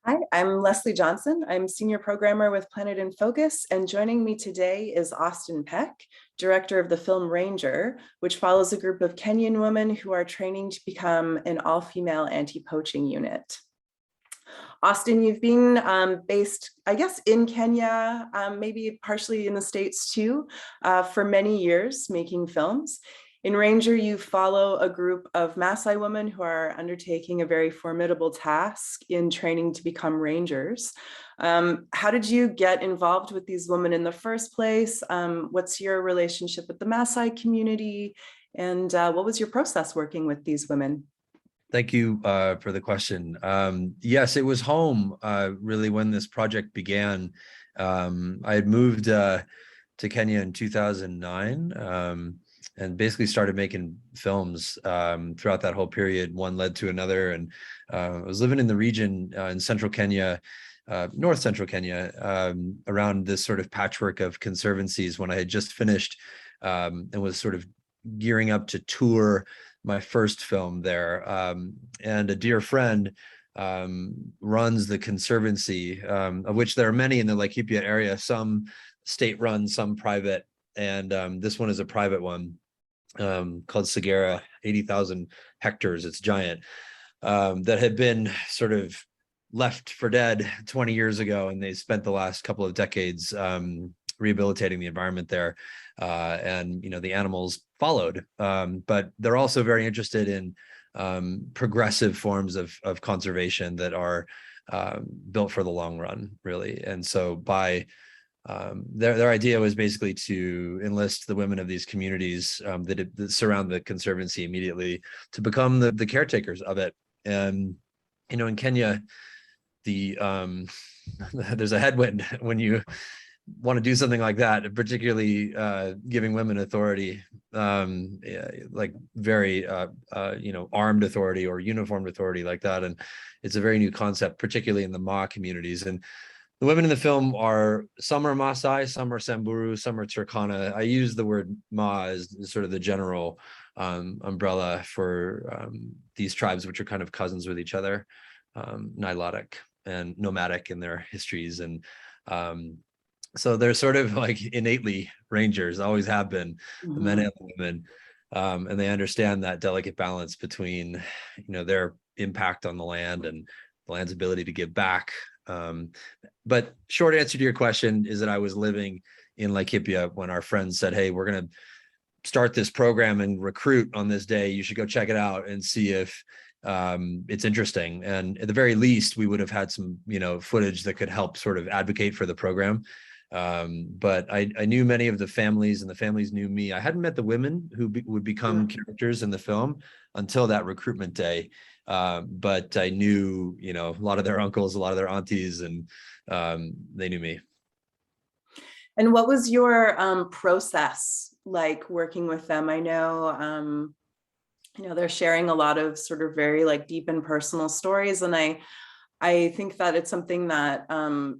Hi, I'm Lesley Johnson. I'm Senior Programmer with Planet in Focus, and joining me today is Austen Peck, director of the film Ranger, which follows a group of Kenyan women who are training to become an all-female anti-poaching unit. Austen, you've been based, I guess, in Kenya, maybe partially in the States too, for many years making films. In Ranger, you follow a group of Maasai women who are undertaking a very formidable task in training to become rangers. How did you get involved with these women in the first place? What's your relationship with the Maasai community? And what was your process working with these women? Thank you for the question. Yes, it was home really when this project began. I had moved to Kenya in 2009 and basically started making films throughout that whole period. One led to another, and I was living in the region in central Kenya, north central Kenya, around this sort of patchwork of conservancies when I had just finished and was sort of gearing up to tour my first film there. And a dear friend runs the conservancy, of which there are many in the Laikipia area, some state-run, some private, and this one is a private one called Segera, 80,000 hectares, it's giant, that had been sort of left for dead 20 years ago, and they spent the last couple of decades rehabilitating the environment there, and the animals followed, but they're also very interested in progressive forms of conservation that are built for the long run, really. And so by their idea was basically to enlist the women of these communities that surround the conservancy immediately to become the caretakers of it. And in Kenya, the there's a headwind when you want to do something like that, particularly giving women authority, like very armed authority or uniformed authority like that. And it's a very new concept, particularly in the Ma communities. And the women in the film some are Maasai, some are Samburu, some are Turkana. I use the word Ma as sort of the general umbrella for these tribes, which are kind of cousins with each other, Nilotic and nomadic in their histories. And so they're sort of like innately rangers, always have been, the men and the women, and they understand that delicate balance between, their impact on the land and the land's ability to give back. But short answer to your question is that I was living in Laikipia when our friends said, "Hey, we're going to start this program and recruit on this day. You should go check it out and see if it's interesting." And at the very least, we would have had some, footage that could help sort of advocate for the program. But I knew many of the families, and the families knew me. I hadn't met the women who would become characters in the film until that recruitment day. But I knew, a lot of their uncles, a lot of their aunties, and they knew me. And what was your process like working with them? I know, they're sharing a lot of sort of very like deep and personal stories, and I think that it's something that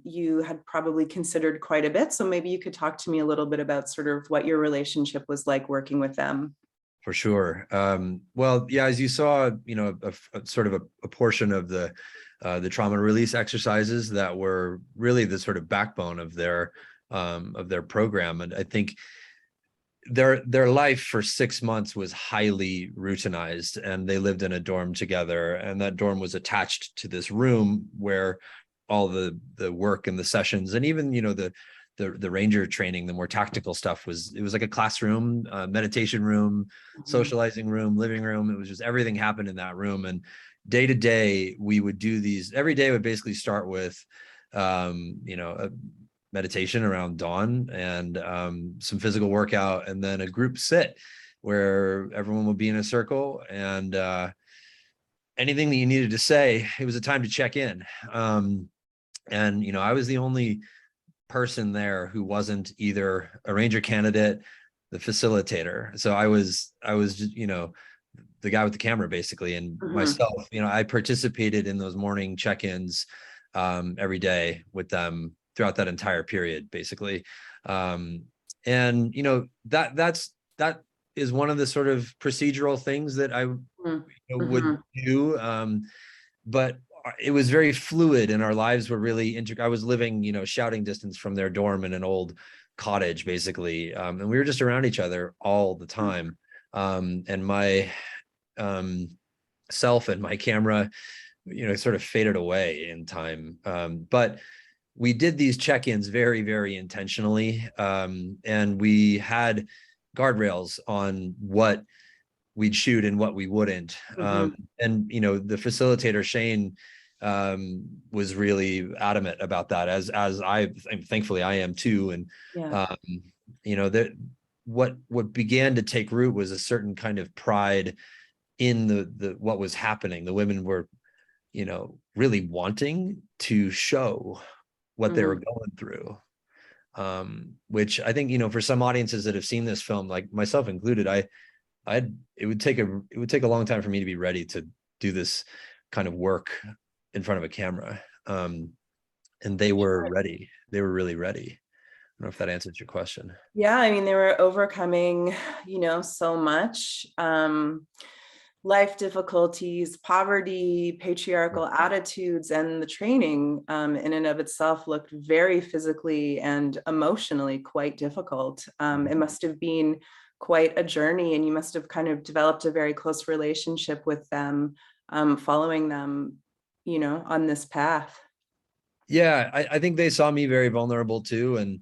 you had probably considered quite a bit. So maybe you could talk to me a little bit about sort of what your relationship was like working with them. For sure. Well, yeah, as you saw, a sort of a portion of the trauma release exercises that were really the sort of backbone of their program. And I think their life for 6 months was highly routinized, and they lived in a dorm together, and that dorm was attached to this room where all the work and the sessions, and even the ranger training, the more tactical stuff, it was like a classroom, meditation room, socializing room, living room. It was just everything happened in that room. And day to day, we would do these. Every day would basically start with a meditation around dawn and some physical workout, and then a group sit where everyone would be in a circle, and anything that you needed to say, it was a time to check in. And I was the only person there who wasn't either a ranger candidate, the facilitator. So I was just, the guy with the camera basically, and myself, I participated in those morning check-ins every day with them throughout that entire period, basically. And that is one of the sort of procedural things that I would do. But it was very fluid, and our lives were really I was living, shouting distance from their dorm in an old cottage, basically. And we were just around each other all the time. And my self and my camera, sort of faded away in time. But we did these check-ins very, very intentionally. And we had guardrails on what we'd shoot and what we wouldn't. And, the facilitator, Shane, was really adamant about that, as thankfully I am too. And, Yeah. that what began to take root was a certain kind of pride in the what was happening. The women were, really wanting to show what they were going through. Which I think, for some audiences that have seen this film, like myself included, it would take a long time for me to be ready to do this kind of work in front of a camera. And they were ready. They were really ready. I don't know if that answers your question. Yeah, I mean, they were overcoming, so much. Life difficulties, poverty, patriarchal attitudes, and the training in and of itself looked very physically and emotionally quite difficult. It must have been quite a journey, and you must have kind of developed a very close relationship with them, following them, on this path. Yeah, I think they saw me very vulnerable too, and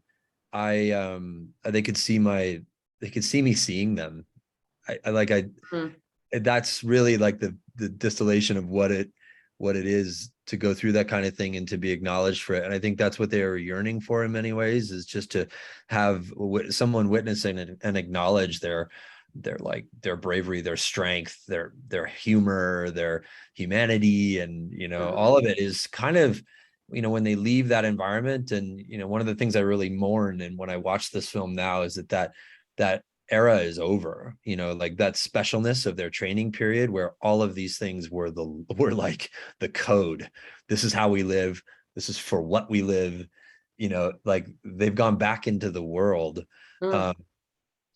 they could see me seeing them. That's really like the distillation of what it is to go through that kind of thing and to be acknowledged for it. And I think that's what they were yearning for in many ways, is just to have someone witnessing it and acknowledge their bravery, their strength, their humor, their humanity. And, all of it is kind of, when they leave that environment. And, one of the things I really mourn, and when I watch this film now, is that era is over, like that specialness of their training period, where all of these things were like the code. This is how we live. This is for what we live. Like they've gone back into the world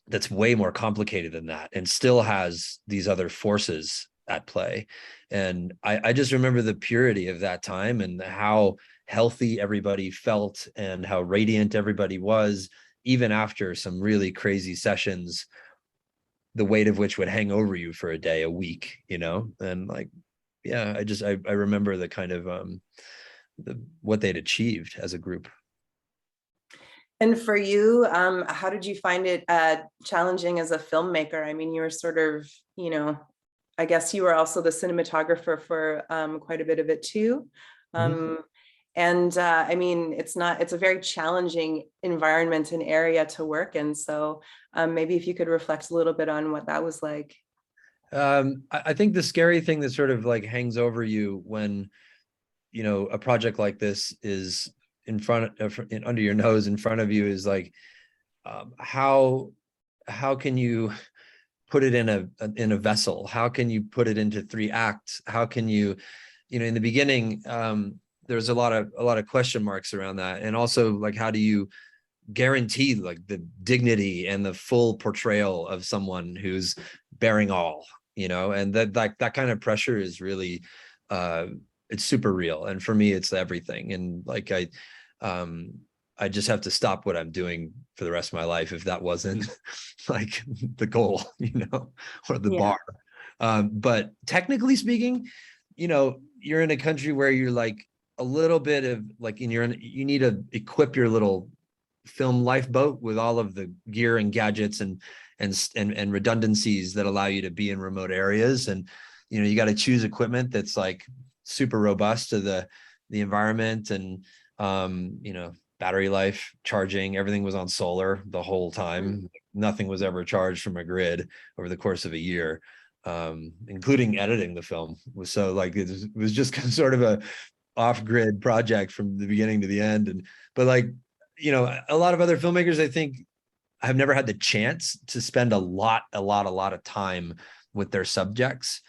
that's way more complicated than that, and still has these other forces at play. And I just remember the purity of that time, and how healthy everybody felt, and how radiant everybody was, even after some really crazy sessions, the weight of which would hang over you for a day, a week, and like, yeah, I remember the kind of what they'd achieved as a group. And for you, how did you find it challenging as a filmmaker? I mean, you were sort of, I guess you were also the cinematographer for quite a bit of it too. And I mean, it's a very challenging environment and area to work in. So maybe if you could reflect a little bit on what that was like. I think the scary thing that sort of like hangs over you when, a project like this is in front of, under your nose, in front of you, is like, how can you put it in a vessel? How can you put it into 3 acts? How can you, in the beginning, there's a lot of question marks around that. And also, like, how do you guarantee like the dignity and the full portrayal of someone who's bearing all, and that kind of pressure is really, it's super real. And for me, it's everything. And like, I just have to stop what I'm doing for the rest of my life if that wasn't like the goal, or the bar. But technically speaking, you're in a country where you're like a little bit of like, you need to equip your little film lifeboat with all of the gear and gadgets and redundancies that allow you to be in remote areas. And, you got to choose equipment that's like super robust to the environment. And, battery life, charging, everything was on solar the whole time. Nothing was ever charged from a grid over the course of a year, including editing the film. So like, it was just sort of a off-grid project from the beginning to the end. But like, a lot of other filmmakers, I think, have never had the chance to spend a lot of time with their subjects.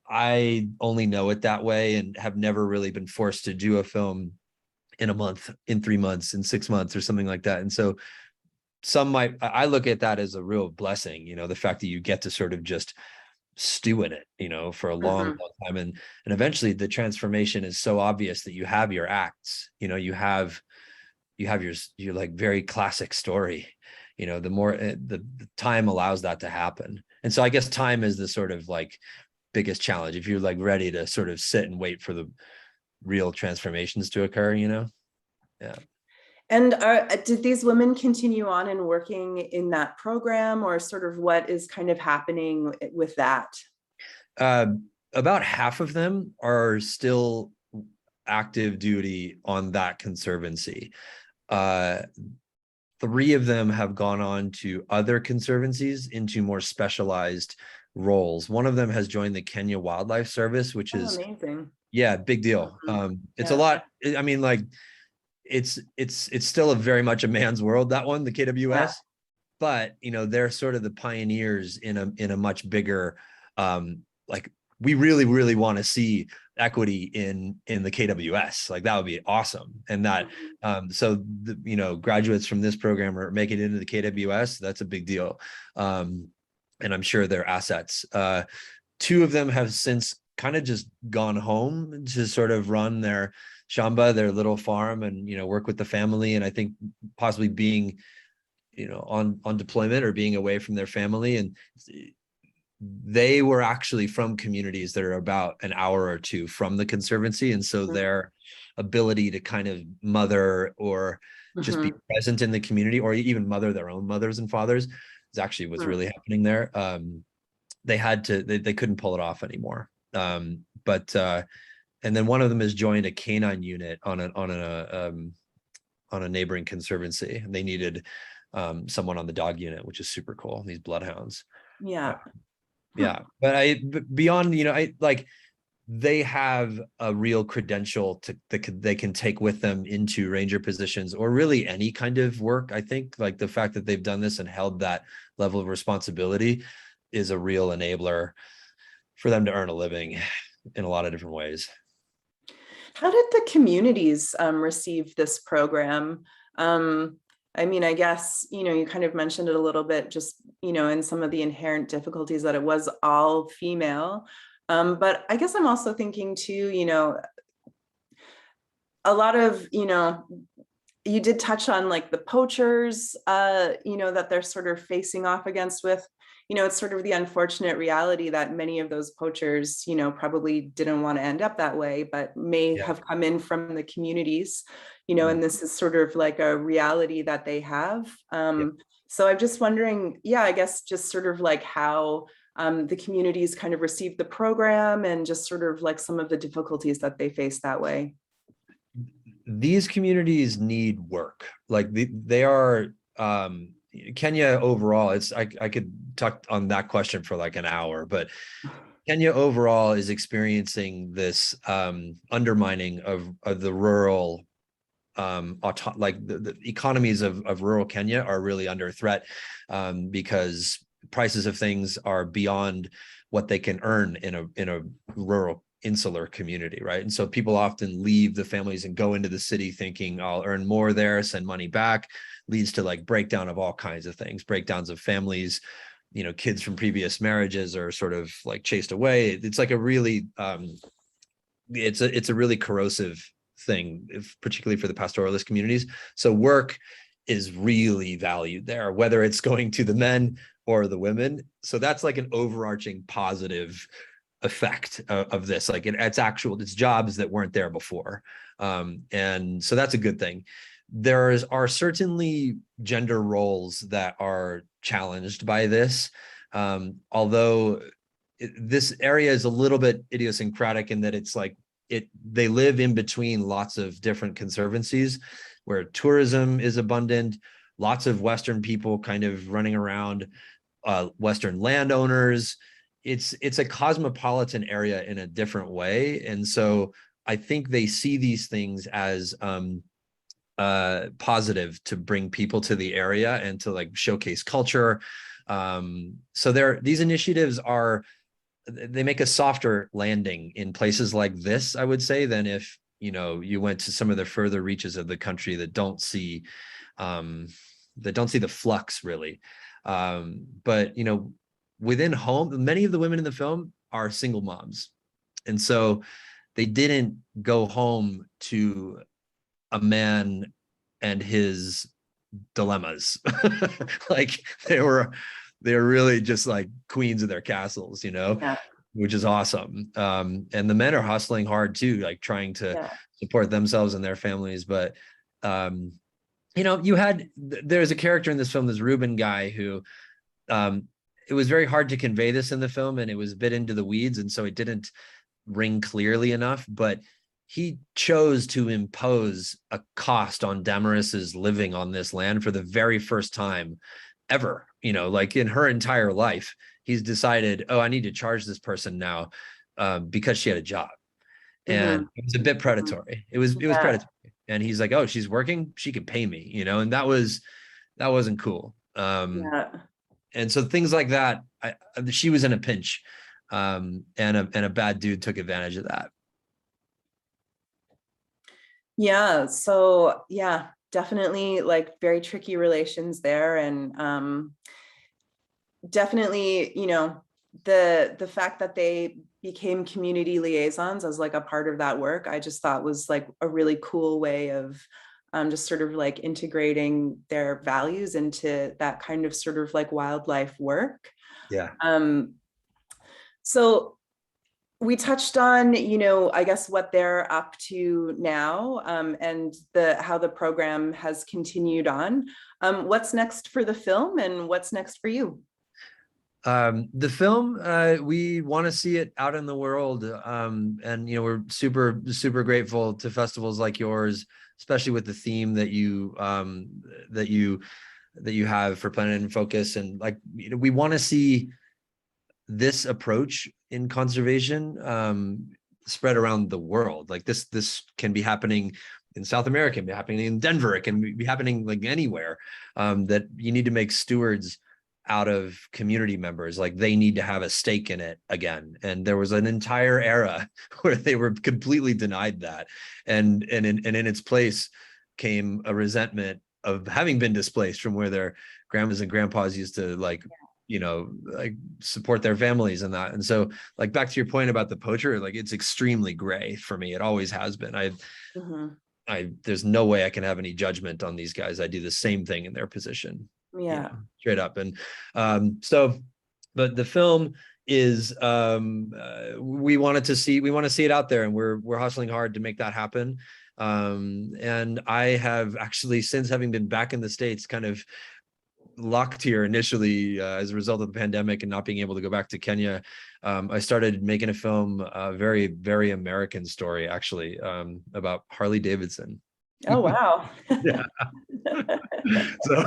I only know it that way, and have never really been forced to do a film in a month, in 3 months, in 6 months, or something like that. And so I look at that as a real blessing, the fact that you get to sort of just stew in it, for a long, Mhm. long time. And eventually the transformation is so obvious that you have your acts, you have your like very classic story. The more the time allows that to happen. And so I guess time is the sort of like biggest challenge if you're like ready to sort of sit and wait for the real transformations to occur. Yeah. And did these women continue on and working in that program, or sort of what is kind of happening with that? uh, about half of them are still active duty on that conservancy. uh, Three of them have gone on to other conservancies into more specialized roles. One of them has joined the Kenya Wildlife Service, which Oh, is, amazing. yeah, big deal. Mhm. It's a Yeah. lot. I mean, like it's still a very much a man's world, that one, the Yeah. KWS, but they're sort of the pioneers in a much bigger, like, we really, really want to see equity in the KWS. Like, that would be awesome. And that, Mhm. so graduates from this program are making it into the KWS. That's a big deal. And I'm sure they're assets. Two of them have since kind of just gone home to sort of run their shamba, their little farm, and work with the family. And I think possibly being on deployment or being away from their family. And they were actually from communities that are about an hour or two from the conservancy. And so their ability to kind of mother or just be Mhm. present in the community, or even mother their own mothers and fathers, is actually what's Mhm. really happening there. They had to, they couldn't pull it off anymore. But and then one of them has joined a canine unit on a neighboring conservancy, and they needed someone on the dog unit, which is super cool. These bloodhounds. Yeah. Hmm. Yeah, but beyond, I like, they have a real credential that they can take with them into ranger positions or really any kind of work. I think like the fact that they've done this and held that level of responsibility is a real enabler for them to earn a living in a lot of different ways. How did the communities receive this program? I mean, I guess, you kind of mentioned it a little bit, just, in some of the inherent difficulties that it was all female. But I guess I'm also thinking too, a lot of, you did touch on like the poachers, that they're sort of facing off against with, it's sort of the unfortunate reality that many of those poachers, probably didn't want to end up that way, but may Yeah. have come in from the communities, Mm. and this is sort of like a reality that they have. Yeah. So I'm just wondering, yeah, I guess just sort of like how the communities kind of received the program and just sort of like some of the difficulties that they face that way. These communities need work. Like they are, Kenya overall, I could talk on that question for like an hour, but Kenya overall is experiencing this undermining of the rural, like the economies of rural Kenya are really under threat, because prices of things are beyond what they can earn in a rural insular community, right? And so people often leave the families and go into the city thinking, I'll earn more there, send money back, leads to like breakdown of all kinds of things, breakdowns of families. Kids from previous marriages are sort of like chased away. It's like a really, it's a really corrosive thing, particularly for the pastoralist communities. So work is really valued there, whether it's going to the men or the women. So that's like an overarching positive effect of this. Like it's jobs that weren't there before. And so that's a good thing. There are certainly gender roles that are challenged by this. Although this area is a little bit idiosyncratic in that it's like they live in between lots of different conservancies where tourism is abundant, lots of Western people kind of running around, Western landowners. It's a cosmopolitan area in a different way. And so I think they see these things as positive to bring people to the area and to like showcase culture. So these initiatives they make a softer landing in places like this, I would say, than if you went to some of the further reaches of the country um, that don't see the flux really. But within home, many of the women in the film are single moms. And so they didn't go home to a man and his dilemmas. Like they were really just like queens of their castles, you know, Yeah. which is awesome. And the men are hustling hard too, like trying to Yeah. support themselves and their families. But you know, there's a character in this film, this Ruben guy, who it was very hard to convey this in the film, and it was a bit into the weeds, and so it didn't ring clearly enough. But he chose to impose a cost on Damaris's living on this land for the very first time ever, you know, like in her entire life. He's decided, oh, I need to charge this person now because she had a job. And it was a bit predatory. It was Yeah. predatory. And he's like, oh, she's working, she could pay me, you know, and that wasn't cool. Yeah. And so things like that, she was in a pinch, and a bad dude took advantage of that. Yeah. So yeah, definitely like very tricky relations there. And definitely, you know, the fact that they became community liaisons as like a part of that work, I just thought was like a really cool way of just sort of like integrating their values into that kind of sort of like wildlife work. Yeah. So we touched on, you know, I guess what they're up to now, and how the program has continued on. What's next for the film, and what's next for you? The film, we want to see it out in the world. And, you know, we're super, super grateful to festivals like yours, especially with the theme that you have for Planet in Focus. And like, you know, we want to see this approach in conservation spread around the world. Like this can be happening in South America, can be happening in Denver, it can be happening like anywhere. That you need to make stewards out of community members. Like they need to have a stake in it again. And there was an entire era where they were completely denied that. And in its place came a resentment of having been displaced from where their grandmas and grandpas used to like, you know, like support their families and that. And so like back to your point about the poacher, like it's extremely gray for me. It always has been. There's no way I can have any judgment on these guys. I do the same thing in their position. Yeah. You know, straight up. And but the film is we want to see it out there, and we're hustling hard to make that happen. And I have actually, since having been back in the States, kind of locked here initially as a result of the pandemic and not being able to go back to Kenya. I started making a film, a very, very American story, actually, about Harley Davidson. Oh, wow. Yeah. So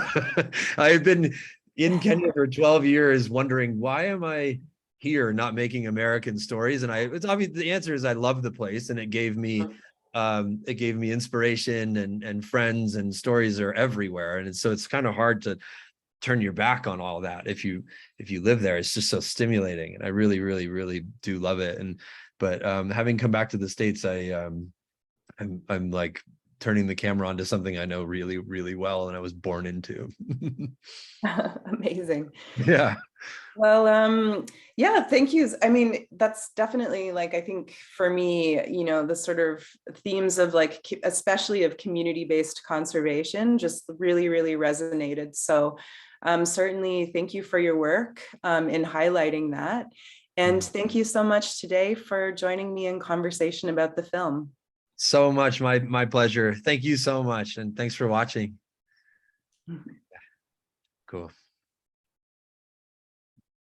I've been in Kenya for 12 years wondering, why am I here not making American stories? And it's obvious the answer is I love the place, and it gave me inspiration, and friends, and stories are everywhere. And so it's kind of hard to turn your back on all that if you live there. It's just so stimulating, and I really, really, really do love it. But having come back to the States, I'm like turning the camera onto something I know really, really well, and I was born into. Amazing. Yeah. Well, yeah, thank you. I mean, that's definitely like, I think for me, you know, the sort of themes of like, especially of community-based conservation, just really, really resonated. So certainly thank you for your work in highlighting that. And thank you so much today for joining me in conversation about the film. So much. My pleasure. Thank you so much. And thanks for watching. Cool.